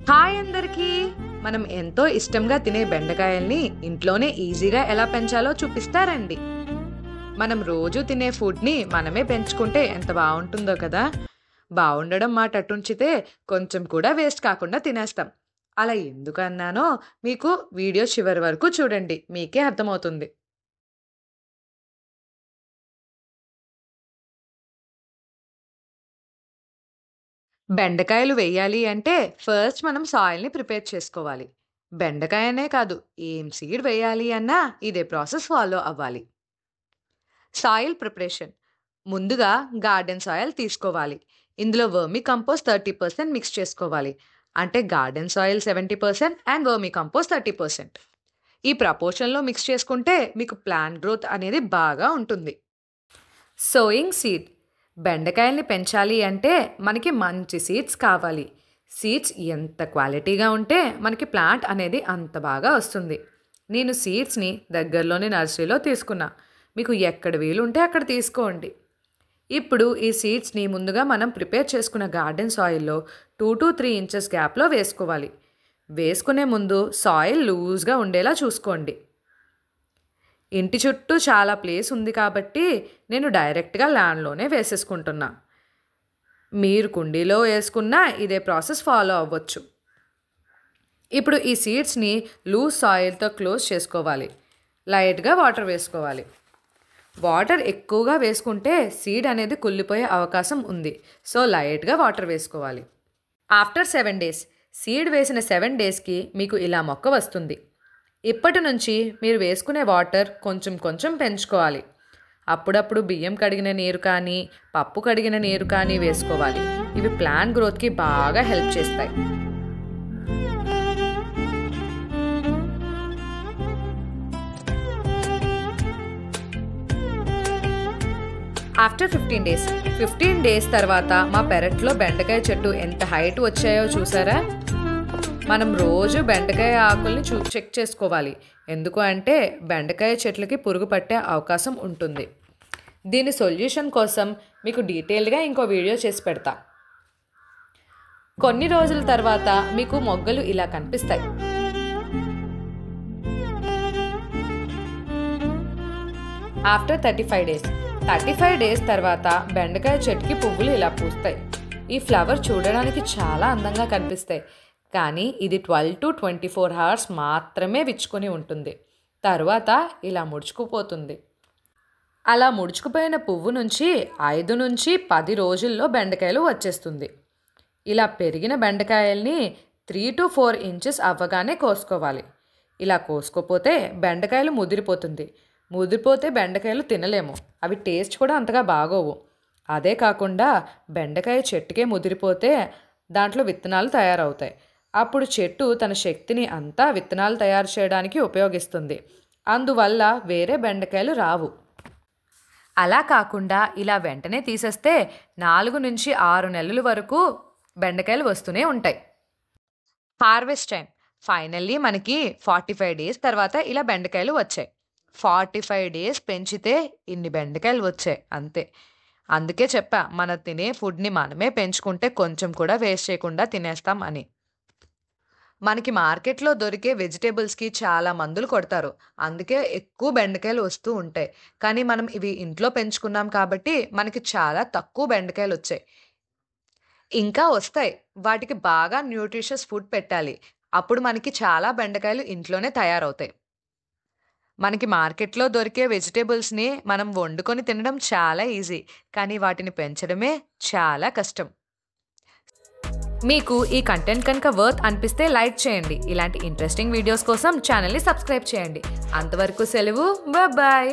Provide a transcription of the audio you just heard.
Hi అందరికీ! మనం ఎంతో ఇష్టంగా తినే బెండకాయల్ని ఇంట్లోనే ఈజీగా ఎలా పెంచాలో చూపిస్తారండి. మనం రోజు తినే ఫుడ్ని మనమే పెంచుకుంటే ఎంత బాగుంటుందో కదా. బాగుండడం మాట అటుంచితే కొంచెం కూడా వేస్ట్ కాకుండా తినేస్తాం. అలా ఎందుకు అన్నానో మీకు వీడియో చివరి వరకు చూడండి, మీకే అర్థమవుతుంది. బెండకాయలు వేయాలి అంటే ఫస్ట్ మనం సాయిల్ని ప్రిపేర్ చేసుకోవాలి. బెండకాయనే కాదు, ఏం సీడ్ వేయాలి అన్నా ఇదే ప్రాసెస్ ఫాలో అవ్వాలి. సాయిల్ ప్రిపరేషన్: ముందుగా గార్డెన్ సాయిల్ తీసుకోవాలి. ఇందులో వర్మీ కంపోస్ట్ 30% మిక్స్ చేసుకోవాలి. అంటే garden soil 70% and vermi compost 30%. ఈ ప్రపోర్షన్లో మిక్స్ చేసుకుంటే మీకు ప్లాంట్ గ్రోత్ అనేది బాగా ఉంటుంది. సోయింగ్ సీడ్: బెండకాయల్ని పెంచాలి అంటే మనకి మంచి సీడ్స్ కావాలి. సీడ్స్ ఎంత క్వాలిటీగా ఉంటే మనకి ప్లాంట్ అనేది అంత బాగా వస్తుంది. నేను సీడ్స్ని దగ్గరలోని నర్సరీలో తీసుకున్నా. మీకు ఎక్కడ వీలుంటే అక్కడ తీసుకోండి. ఇప్పుడు ఈ సీడ్స్ని ముందుగా మనం ప్రిపేర్ చేసుకున్న గార్డెన్ సాయిల్లో 2 to 3 ఇంచెస్ గ్యాప్లో వేసుకోవాలి. వేసుకునే ముందు సాయిల్ లూజ్గా ఉండేలా చూసుకోండి. ఇంటి చుట్టూ చాలా ప్లేస్ ఉంది కాబట్టి నేను డైరెక్ట్గా ల్యాండ్లోనే వేసేసుకుంటున్నా. మీరు కుండీలో వేసుకున్నా ఇదే ప్రాసెస్ ఫాలో అవ్వచ్చు. ఇప్పుడు ఈ సీడ్స్ని లూజ్ సాయిల్తో క్లోజ్ చేసుకోవాలి. లైట్గా వాటర్ వేసుకోవాలి. వాటర్ ఎక్కువగా వేసుకుంటే సీడ్ అనేది కుళ్ళిపోయే అవకాశం ఉంది. సో లైట్గా వాటర్ వేసుకోవాలి. ఆఫ్టర్ 7 days, సీడ్ వేసిన 7 daysకి మీకు ఇలా మొక్క వస్తుంది. ఇప్పటి నుంచి మీరు వేసుకునే వాటర్ కొంచెం కొంచెం పెంచుకోవాలి. అప్పుడప్పుడు బియ్యం కడిగిన నీరు కానీ పప్పు కడిగిన నీరు కానీ వేసుకోవాలి. ఇవి ప్లాంట్ గ్రోత్కి బాగా హెల్ప్ చేస్తాయి. ఆఫ్టర్ 15 days తర్వాత మా పెరట్లో బెండకాయ చెట్టు ఎంత హైట్ వచ్చాయో చూసారా? మనం రోజు బెండకాయ ఆకుల్ని చెక్ చేసుకోవాలి. ఎందుకు అంటే బెండకాయ చెట్లకి పురుగు పట్టే అవకాశం ఉంటుంది. దీని సొల్యూషన్ కోసం మీకు డీటెయిల్గా ఇంకో వీడియో చేసి పెడతా. కొన్ని రోజుల తర్వాత మీకు మొగ్గలు ఇలా కనిపిస్తాయి. ఆఫ్టర్ 35 days తర్వాత బెండకాయ చెట్టుకి పువ్వులు ఇలా పూస్తాయి. ఈ ఫ్లవర్ చూడడానికి చాలా అందంగా కనిపిస్తాయి, కానీ ఇది 12 to 24 hours మాత్రమే విచ్చుకొని ఉంటుంది. తర్వాత ఇలా ముడుచుకుపోతుంది. అలా ముడుచుకుపోయిన పువ్వు నుంచి 5 నుంచి 10 రోజుల్లో బెండకాయలు వచ్చేస్తుంది. ఇలా పెరిగిన బెండకాయల్ని 3 to 4 inches అవ్వగానే కోసుకోవాలి. ఇలా కోసుకోపోతే బెండకాయలు ముదిరిపోతే బెండకాయలు తినలేము. అవి టేస్ట్ కూడా అంతగా బాగోవు. అదే కాకుండా బెండకాయ చెట్టుకే ముదిరిపోతే దాంట్లో విత్తనాలు తయారవుతాయి. అప్పుడు చెట్టు తన శక్తిని అంతా విత్తనాలు తయారు చేయడానికి ఉపయోగిస్తుంది. అందువల్ల వేరే బెండకాయలు రావు. అలా కాకుండా ఇలా వెంటనే తీసేస్తే 4 నుంచి 6 నెలల వరకు బెండకాయలు వస్తూనే ఉంటాయి. హార్వెస్ట్ టైం: ఫైనల్లీ మనకి 45 days తర్వాత ఇలా బెండకాయలు వచ్చాయి. 45 days పెంచితే ఇన్ని బెండకాయలు వచ్చాయి అంతే. అందుకే చెప్పా, మన తినే ఫుడ్ని మనమే పెంచుకుంటే కొంచెం కూడా వేస్ట్ చేయకుండా తినేస్తాం అని. మనకి మార్కెట్లో దొరికే వెజిటేబుల్స్కి చాలా మందులు కొడతారు, అందుకే ఎక్కువ బెండకాయలు వస్తూ ఉంటాయి. కానీ మనం ఇవి ఇంట్లో పెంచుకున్నాం కాబట్టి మనకి చాలా తక్కువ బెండకాయలు వచ్చాయి. ఇంకా వస్తాయి. వాటికి బాగా న్యూట్రిషియస్ ఫుడ్ పెట్టాలి. అప్పుడు మనకి చాలా బెండకాయలు ఇంట్లోనే తయారవుతాయి. మనకి మార్కెట్లో దొరికే వెజిటేబుల్స్ని మనం వండుకొని తినడం చాలా ఈజీ, కానీ వాటిని పెంచడమే చాలా కష్టం. మీకు ఈ కంటెంట్ కనుక వర్త్ అనిపిస్తే లైక్ చేయండి. ఇలాంటి ఇంట్రెస్టింగ్ వీడియోస్ కోసం ఛానల్ని సబ్స్క్రైబ్ చేయండి. అంతవరకు సెలవు, బాయ్.